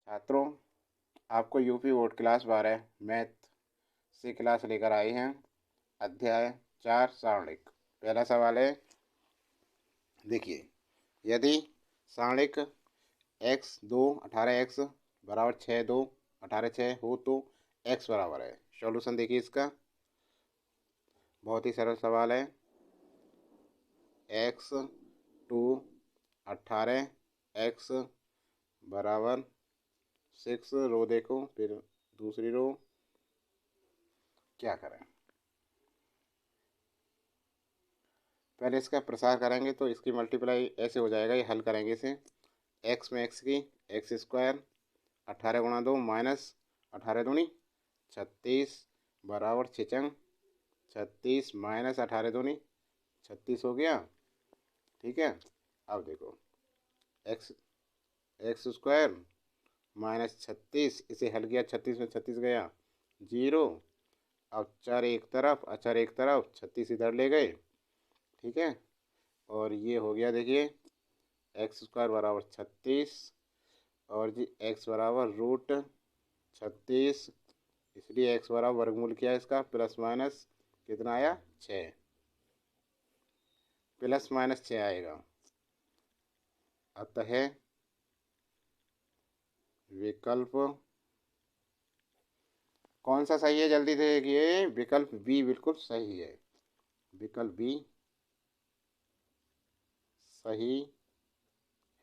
छात्रों, आपको UP board class 12 math से क्लास लेकर आए हैं। अध्याय 4 सारणिक। पहला सवाल है, देखिए, यदि सारणिक x2 18x बराबर 6 2 18 6 हो तो x बराबर है। सॉल्यूशन देखिए इसका, बहुत ही सरल सवाल है। x2 18 x बराबर 6, रो देखो, फिर दूसरी रो क्या करें। पहले इसका प्रसार करेंगे तो इसकी मल्टीप्लाई ऐसे हो जाएगा, ये हल करेंगे इसे। एक्स में एक्स की एक्स स्क्वायर 18 गुणा 2 माइनस 18 दूनी 36 बराबर 6 36 माइनस 18 दूनी 36 हो गया। ठीक है, अब देखो एक्स एक्स स्क्वायर माइनस 36, इसे हल किया, 36 में 36 गया 0। अब चार एक तरफ, अचार एक तरफ, 36 इधर ले गए। ठीक है, और ये हो गया, देखिए एक्स स्क्वायर बराबर 36 और जी एक्स बराबर रूट 36, इसलिए एक्स बराबर वर्गमूल किया इसका, प्लस माइनस कितना आया 6, प्लस माइनस 6 आएगा। अतः विकल्प कौन सा सही है, जल्दी से देखिए। विकल्प बी बिल्कुल सही है, विकल्प बी सही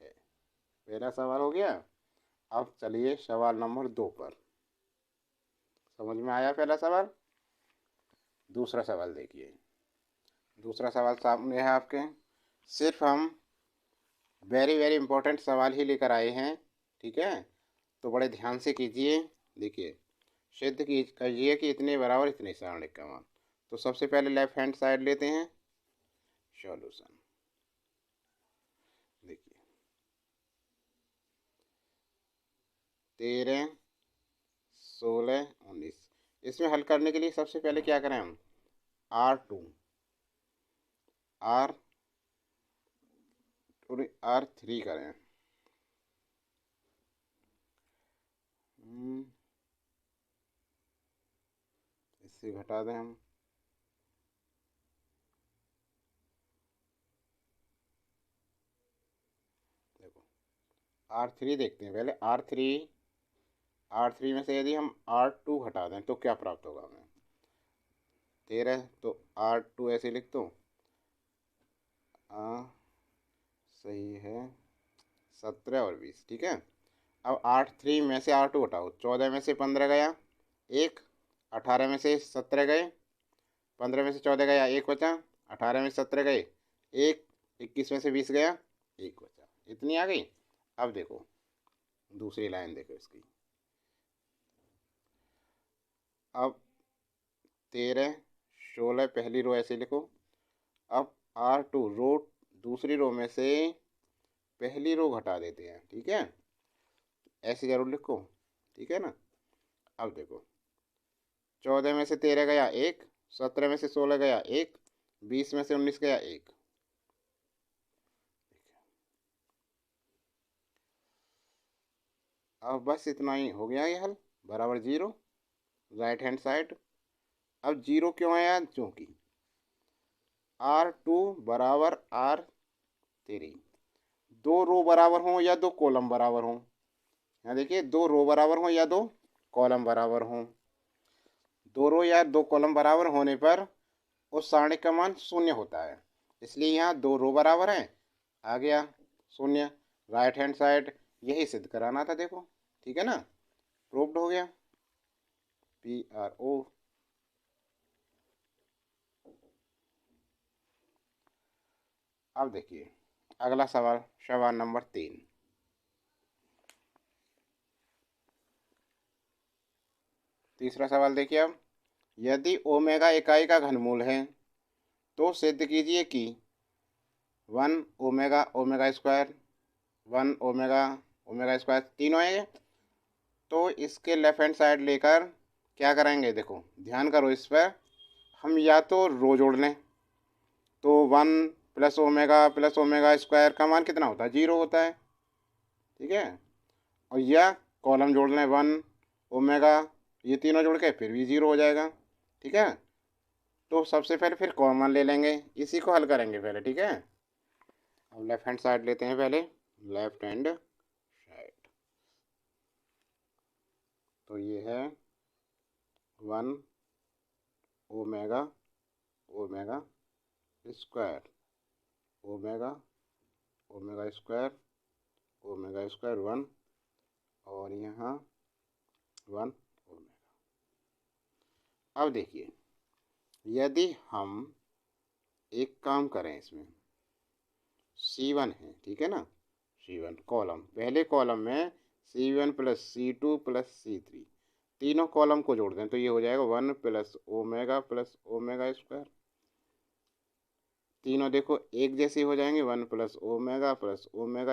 है। पहला सवाल हो गया। अब चलिए सवाल नंबर 2 पर। समझ में आया पहला सवाल। दूसरा सवाल देखिए, दूसरा सवाल सामने है आपके। सिर्फ हम वेरी वेरी इंपॉर्टेंट सवाल ही लेकर आए हैं, ठीक है, तो बड़े ध्यान से कीजिए। देखिए, सिद्ध कीजिए कि इतने बराबर इतने सारणिक का मान। तो सबसे पहले लेफ्ट हैंड साइड लेते हैं, सॉल्यूशन। देखिए 13 16 19, इसमें हल करने के लिए सबसे पहले क्या करें हम, R2 R3 करें। इससे घटा दें हम, देखो R3 देखते हैं पहले। R3 में से यदि हम R2 हटा दें तो क्या प्राप्त होगा हमें। 13 तो R2 ऐसे लिख दो, सही है 17 और 20। ठीक है, अब R3 में से R2 हटाओ, 14 में से 15 गया एक, 18 में से 17 गए, 15 में से 14 गया एक बचा, 18 में से 17 गए एक, 21 में से 20 गया एक बचा। इतनी आ गई। अब देखो दूसरी लाइन देखो इसकी। अब 13 16 पहली रो ऐसे लिखो। अब R2 रो, दूसरी रो में से पहली रो घटा देते हैं। ठीक है, ऐसे जरूर लिखो, ठीक है ना। अब देखो 14 में से 13 गया एक, 17 में से 16 गया एक, 20 में से 19 गया एक। अब बस इतना ही हो गया ये हल, बराबर 0 राइट हैंड साइड। अब 0 क्यों आया, क्योंकि R2 बराबर R3, दो रो बराबर हों या दो कॉलम बराबर हों। यहाँ देखिए, दो रो बराबर हों या दो कॉलम बराबर हों। दो रो या दो कॉलम बराबर होने पर उस सारणी का मान शून्य होता है, इसलिए यहाँ दो रो बराबर हैं, आ गया शून्य राइट हैंड साइड। यही सिद्ध कराना था, देखो ठीक है ना, प्रूव्ड हो गया। PRO। अब देखिए अगला सवाल, सवाल नंबर 3। तीसरा सवाल देखिए। अब यदि ओमेगा इकाई का घनमूल है तो सिद्ध कीजिए कि 1 omega omega square 1 omega omega square तीनों है। तो इसके लेफ्ट हैंड साइड लेकर क्या करेंगे, देखो ध्यान करो इस पर। हम या तो रो जोड़ लें, तो 1 प्लस ओमेगा स्क्वायर का मान कितना होता है, 0 होता है। ठीक है, और या कॉलम जोड़ना है 1 ओमेगा, ये तीनों जोड़ के फिर भी 0 हो जाएगा। ठीक है, तो सबसे पहले फिर कॉमन ले लेंगे, इसी को हल करेंगे पहले। ठीक है, अब लेफ्ट हैंड साइड लेते हैं पहले, लेफ्ट हैंड साइड। तो ये है 1 omega omega square, omega omega square, omega square 1, और यहाँ 1 ओमेगा। अब देखिए, यदि हम एक काम करें, इसमें C1 है, ठीक है ना, C1 कॉलम, पहले कॉलम में C1 plus C2 plus C3, तीनों कॉलम को जोड़ दें तो ये हो जाएगा 1 प्लस ओमेगा स्क्वायर। तीनों देखो एक जैसे हो जाएंगे, 1 plus omega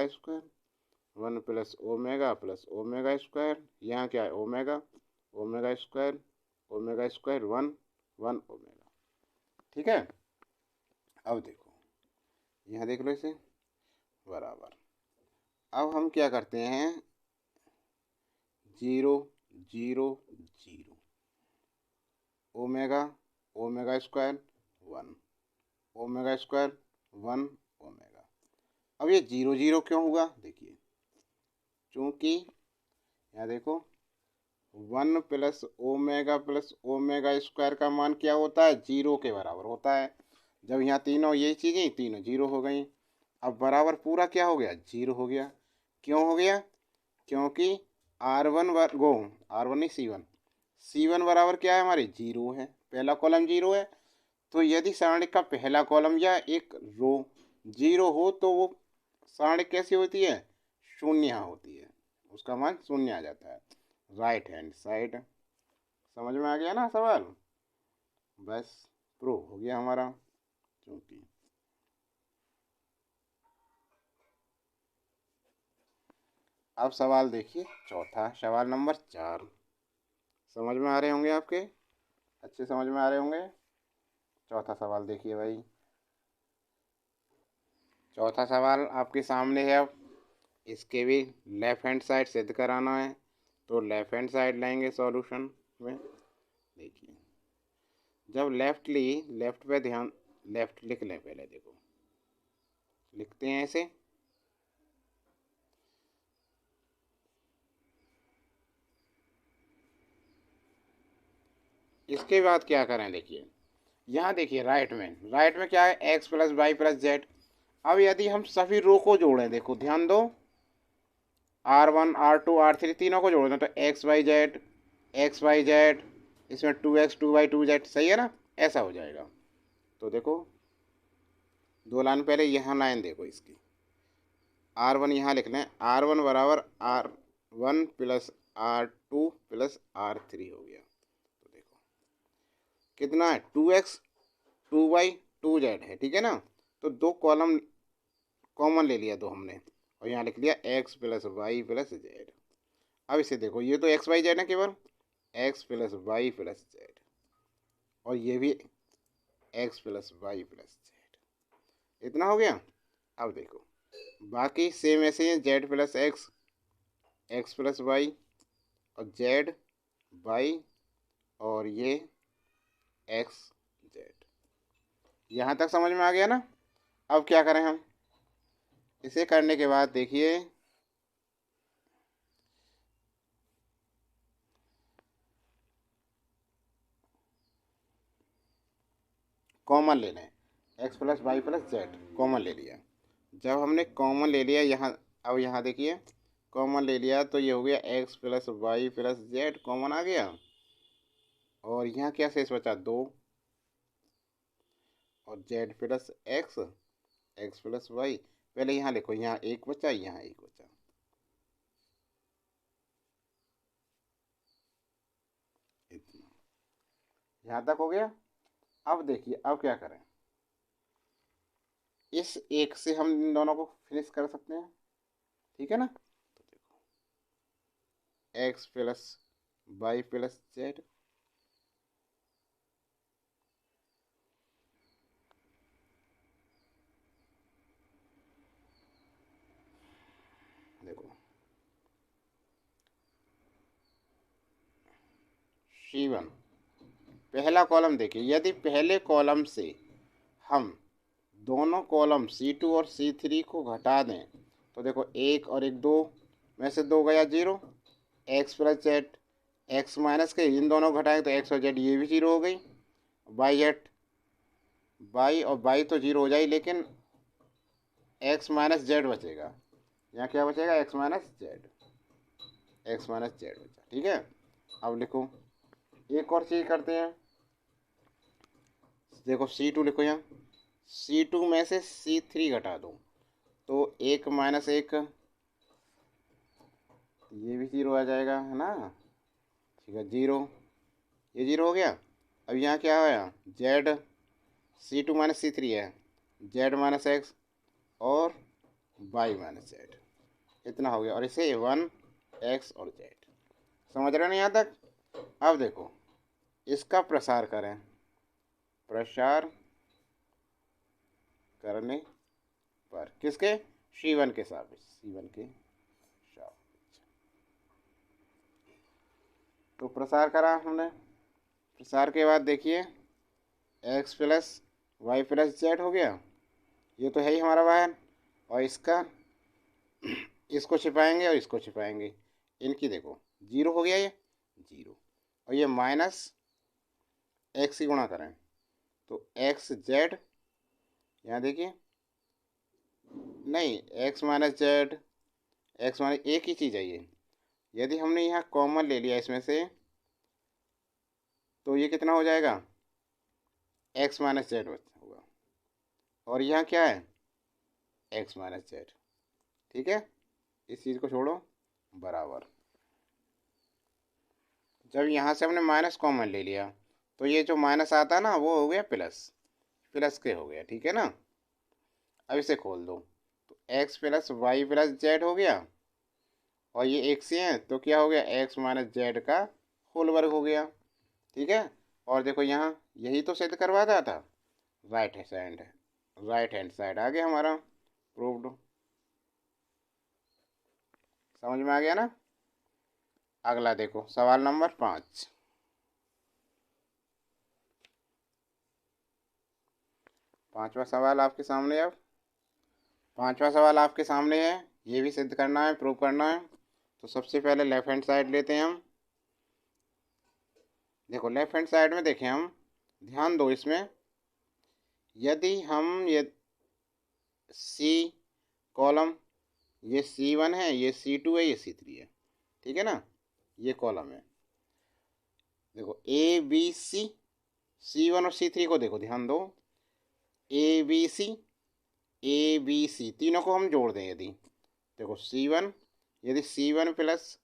square, 1 plus omega square, यहाँ क्या है ओमेगा, ओमेगा स्क्वायर 1 1 ओमेगा। ठीक है, अब देखो, यहाँ देख लो इसे, बराबर। अब हम क्या करते हैं, 0 0 0, omega square 1, omega square 1 omega. अब ये 0 0 क्यों हुआ, देखिए, क्योंकि यहाँ देखो 1 प्लस ओमेगा स्क्वायर का मान क्या होता है, 0 के बराबर होता है। जब यहाँ तीनों ये चीज़ें तीनों 0 हो गई, अब बराबर पूरा क्या हो गया, 0 हो गया। क्यों हो गया, क्योंकि R1 गो R1 नहीं C1 बराबर क्या है हमारे 0 है, पहला कॉलम 0 है। तो यदि सारणी का पहला कॉलम या एक रो 0 हो तो वो सारणी कैसी होती है, शून्य होती है, उसका मान शून्य आ जाता है। राइट हैंड साइड, समझ में आ गया ना सवाल, बस प्रूव हो गया हमारा। क्योंकि अब सवाल देखिए, चौथा सवाल नंबर 4, समझ में आ रहे होंगे आपके, अच्छे समझ में आ रहे होंगे। चौथा सवाल देखिए भाई, चौथा सवाल आपके सामने है। अब इसके भी लेफ्ट हैंड साइड सिद्ध कराना है, तो लेफ्ट हैंड साइड लेंगे सॉल्यूशन में। देखिए, जब लेफ्ट ली, लेफ्ट पे ध्यान, लेफ्ट लिख लें पहले, देखो लिखते हैं ऐसे। इसके बाद क्या करें, देखिए यहाँ देखिए राइट में क्या है, x plus Y plus z. अब यदि हम सभी रो को जोड़ें, देखो ध्यान दो, R1 R2 R3 तीनों को जोड़ दें तो एक्स वाई जेड, इसमें 2x 2y 2z, सही है ना, ऐसा हो जाएगा। तो देखो, दो लाइन पहले यहाँ लाइन देखो इसकी, R1 यहाँ लिख लें, R1 बराबर R1 plus R2 plus R3 हो गया। तो देखो कितना है, 2x 2y 2z है, ठीक है ना। तो दो कॉलम कॉमन ले लिया, दो हमने, और यहाँ लिख लिया x plus Y plus z. अब इसे देखो, ये तो एक्स वाई जेड है केवल, x plus Y plus z, और ये भी x plus Y plus z, इतना हो गया। अब देखो बाकी सेम ऐसे हैं, z plus x, x plus y, और जेड वाई, और ये एक्स जेड। यहाँ तक समझ में आ गया ना। अब क्या करें हम, इसे करने के बाद देखिए, कॉमन ले लें, x plus Y plus Z common ले लिया। जब हमने कॉमन ले लिया यहाँ, अब यहाँ देखिए कॉमन ले लिया तो ये हो गया X plus Y plus Z, common आ गया। और यहाँ क्या शेष बचा, 2, और Z plus x, x plus Y, पहले यहाँ लिखो, यहाँ एक बचा, यहाँ एक बचा, इतना, यहाँ तक हो गया। अब देखिए, अब क्या करें, इस एक से हम इन दोनों को फिनिश कर सकते हैं, ठीक है ना। तो देखो, x plus Y plus z, देखो C1। पहला कॉलम देखिए, यदि पहले कॉलम से हम दोनों कॉलम C2 और C3 को घटा दें तो देखो 1 और 1 2 में से 2 गया 0, x plus Z, x minus के इन दोनों घटाएंगे तो एक्स और जेड ये भी 0 हो गई, वाई जेड, वाई और वाई तो 0 हो जाए, लेकिन एक्स माइनस जेड बचेगा। यहाँ क्या बचेगा? X minus Z, x minus Z बचा। ठीक है, अब लिखो एक और चीज़ करते हैं। देखो C2 लिखो, यहाँ C2 में से C3 घटा दो तो 1 माइनस 1 ये भी 0 आ जाएगा, है ना। ठीक है, 0, ये 0 हो गया। अब यहाँ क्या आया? जेड, C2 माइनस C3 है, जेड माइनस एक्स और वाई माइनस जेड, इतना हो गया। और इसे 1 एक्स और जेड, समझ रहे हैं यहाँ तक? अब देखो इसका प्रसार करें, प्रसार करने पर किसके? C1 के सापेक्ष, C1 के सापेक्ष। तो प्रसार करा हमने, प्रसार के बाद देखिए x plus Y plus z हो गया, ये तो है ही हमारा वाहन, और इसका इसको छिपाएंगे और इसको छिपाएंगे, इनकी देखो 0 हो गया ये 0, और ये माइनस एक्स की गुणा करें तो एक्स जेड, यहाँ देखिए नहीं x minus Z, x minus एक ही चीज़ है ये। यदि हमने यहाँ कॉमन ले लिया इसमें से तो ये कितना हो जाएगा? एक्स माइनस जेड होगा, और यहाँ क्या है? X minus Z. ठीक है, इस चीज़ को छोड़ो, बराबर। जब यहाँ से हमने माइनस कॉमन ले लिया तो ये जो माइनस आता है ना वो हो गया प्लस, प्लस के हो गया। ठीक है ना, अब इसे खोल दो तो x plus Y plus z हो गया, और ये एक से हैं तो क्या हो गया? एक्स माइनस जेड का होल वर्ग हो गया। ठीक है, और देखो यहाँ यही तो सिद्ध करवाता था, right hand, right hand side आ गया हमारा प्रूव्ड। समझ में आ गया ना? अगला देखो सवाल नंबर 5। पांचवा सवाल आपके सामने। अब पांचवा सवाल आपके सामने है, ये भी सिद्ध करना है, प्रूव करना है। तो सबसे पहले लेफ्ट हैंड साइड लेते हैं हम। देखो लेफ्ट हैंड साइड में देखें हम, ध्यान दो इसमें, यदि हम ये सी कॉलम, ये C1 है, ये C2 है, ये C3 है, ठीक है ना, ये कॉलम है। देखो ए बी सी, C1 और C3 को देखो, ध्यान दो, ए बी सी तीनों को हम जोड़ दें यदि, देखो C1, यदि C1 प्लस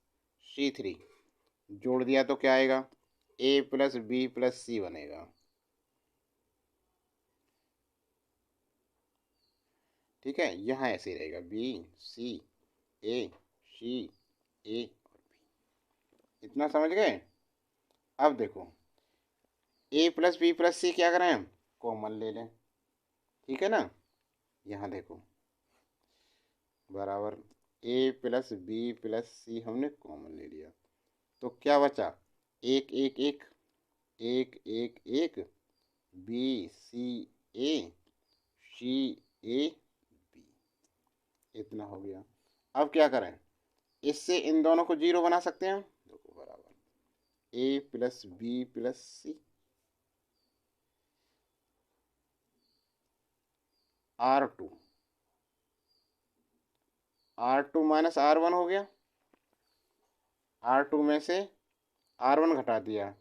C3 जोड़ दिया तो क्या आएगा? A प्लस बी प्लस सी बनेगा। ठीक है, यहाँ ऐसे ही रहेगा, बी सी ए सी ए और बी, इतना समझ गए? अब देखो ए प्लस बी प्लस सी क्या करें? कॉमन ले लें। ठीक है ना, यहाँ देखो बराबर ए प्लस बी प्लस सी हमने कॉमन ले लिया तो क्या बचा? एक एक एक, एक एक एक, B C A C A B, इतना हो गया। अब क्या करें? इससे इन दोनों को 0 बना सकते हैं। देखो बराबर ए प्लस बी प्लस सी, R2, R2 माइनस R1 हो गया, R2 में से R1 घटा दिया।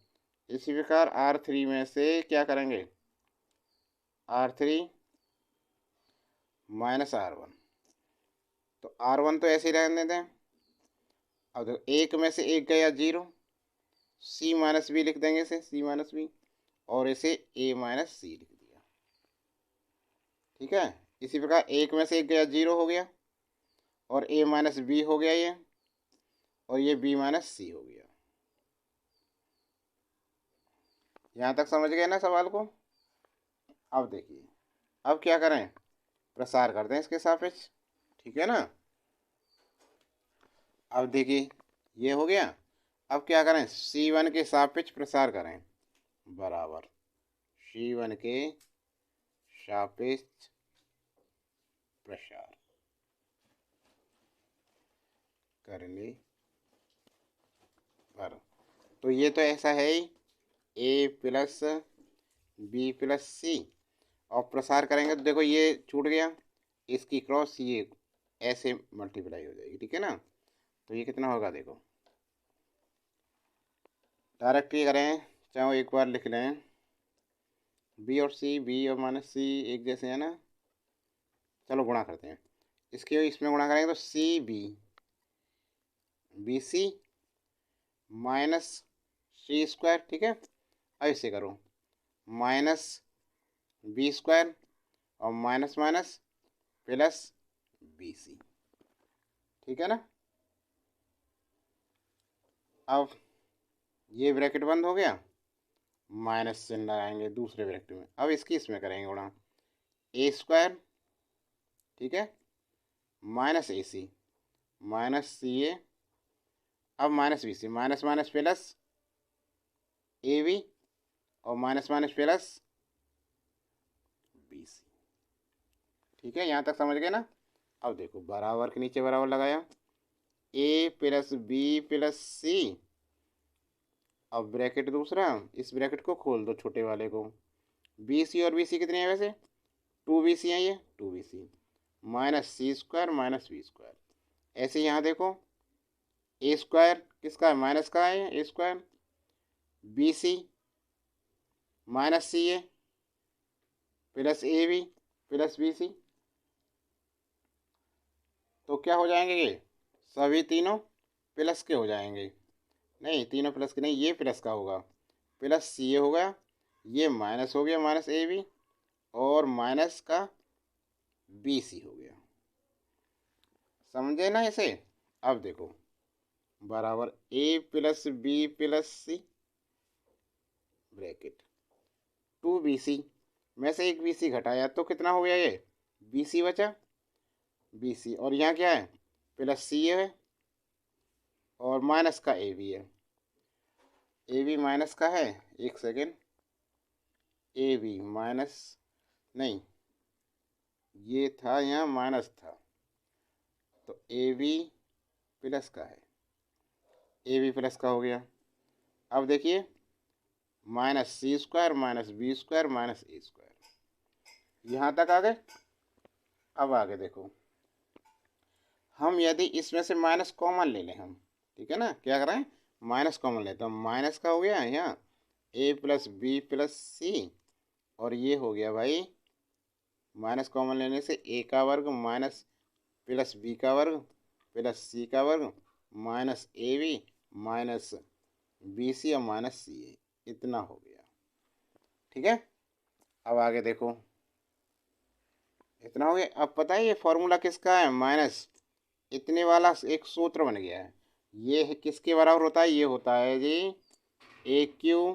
इसी प्रकार R3 में से क्या करेंगे? R3 माइनस R1, तो R1 तो ऐसे ही रहने दें। अब देखो एक में से एक गया 0, C माइनस बी लिख देंगे इसे, C माइनस बी, और इसे A माइनस सी लिख दिया। ठीक है, इसी प्रकार एक में से एक गया 0 हो गया, और A माइनस बी हो गया ये, और ये B माइनस सी हो गया। यहाँ तक समझ गए ना सवाल को? अब देखिए, अब क्या करें? प्रसार कर दें इसके सापेक्ष। ठीक है ना, अब देखिए ये हो गया। अब क्या करें, C1 के सापेक्ष प्रसार करें, बराबर C1 के सापेक्ष प्रसार करने पर, तो ये तो ऐसा है ही A प्लस बी प्लस सी, और प्रसार करेंगे तो देखो ये छूट गया, इसकी क्रॉस ये ऐसे मल्टीप्लाई हो जाएगी, ठीक है ना। तो ये कितना होगा देखो, डायरेक्ट ये करें चाहे एक बार लिख लें, बी और सी, बी और माइनस सी एक जैसे है ना, चलो गुणा करते हैं, इसके इसमें गुणा करेंगे तो C B, B C minus C square, ठीक है। अब इसे करो माइनस बी स्क्वायर और minus minus plus B C, ठीक है ना। अब ये ब्रैकेट बंद हो गया, माइनस चिन्ह लगाएंगे दूसरे ब्रैकेट में, अब इसकी इसमें करेंगे गुणा, ए स्क्वायर, ठीक है, minus A C minus C A, अब minus B C, minus minus plus A B और minus minus plus B C, ठीक है, यहाँ तक समझ गए ना। अब देखो बराबर के नीचे बराबर लगाया, ए प्लस बी प्लस सी, अब ब्रैकेट दूसरा, इस ब्रैकेट को खोल दो छोटे वाले को, बी सी और बी सी कितनी है वैसे, 2BC है, ये 2BC minus C square minus B square, ऐसे यहाँ देखो ए स्क्वायर किसका है, माइनस का है A square, B C minus C A plus A B plus B C, तो क्या हो जाएंगे ये सभी तीनों प्लस के हो जाएंगे, नहीं तीनों प्लस के नहीं, ये प्लस का होगा, प्लस सी ए होगा, ये माइनस हो गया माइनस ए बी और माइनस का बी सी हो गया, समझे ना इसे। अब देखो बराबर ए प्लस बी प्लस सी ब्रैकेट 2BC में से एक BC घटाया तो कितना हो गया, ये BC बचा, BC और यहाँ क्या है प्लस सी है और माइनस का ए बी है, ए बी माइनस का है, एक सेकेंड, ए बी माइनस नहीं, ये था यहाँ माइनस था, तो ए बी प्लस का है, ए बी प्लस का हो गया। अब देखिए minus C square minus B square minus A square, यहाँ तक आ गए। अब आगे देखो, हम यदि इसमें से माइनस कॉमन ले लें हम, ठीक है ना, क्या करें माइनस कॉमन लेते हैं, माइनस का हो गया यहाँ ए प्लस बी प्लस सी, और ये हो गया भाई माइनस कॉमन लेने से ए का वर्ग माइनस प्लस बी का वर्ग प्लस सी का वर्ग minus a b minus B c और माइनस सी ए, इतना हो गया, ठीक है। अब आगे देखो इतना हो गया, अब पता है ये फॉर्मूला किसका है, माइनस इतने वाला एक सूत्र बन गया है, ये है किसके बराबर होता है, ये होता है जी A cube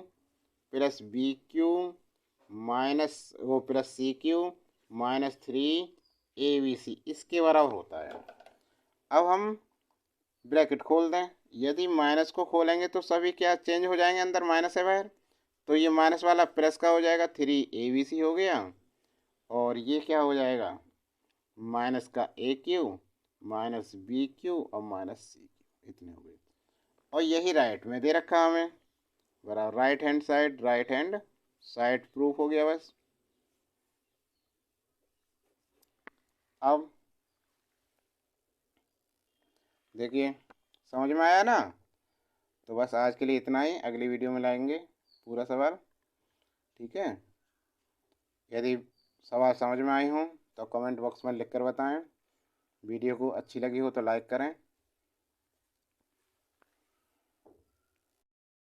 plus B cube minus वो plus C cube minus 3ABC, इसके बराबर होता है। अब हम ब्रैकेट खोल दें, यदि माइनस को खोलेंगे तो सभी क्या चेंज हो जाएंगे, अंदर माइनस है बाहर, तो ये माइनस वाला प्लस का हो जाएगा 3ABC हो गया, और ये क्या हो जाएगा माइनस का ए क्यू माइनस बी क्यू और माइनस सी क्यू, इतने हो गए, और यही राइट में दे रखा हमें, बराबर राइट हैंड साइड प्रूफ हो गया बस। अब देखिए समझ में आया ना, तो बस आज के लिए इतना ही, अगली वीडियो में लाएंगे पूरा सवाल, ठीक है। यदि सवाल समझ में आए हों तो कमेंट बॉक्स में लिख कर बताएं, वीडियो को अच्छी लगी हो तो लाइक करें।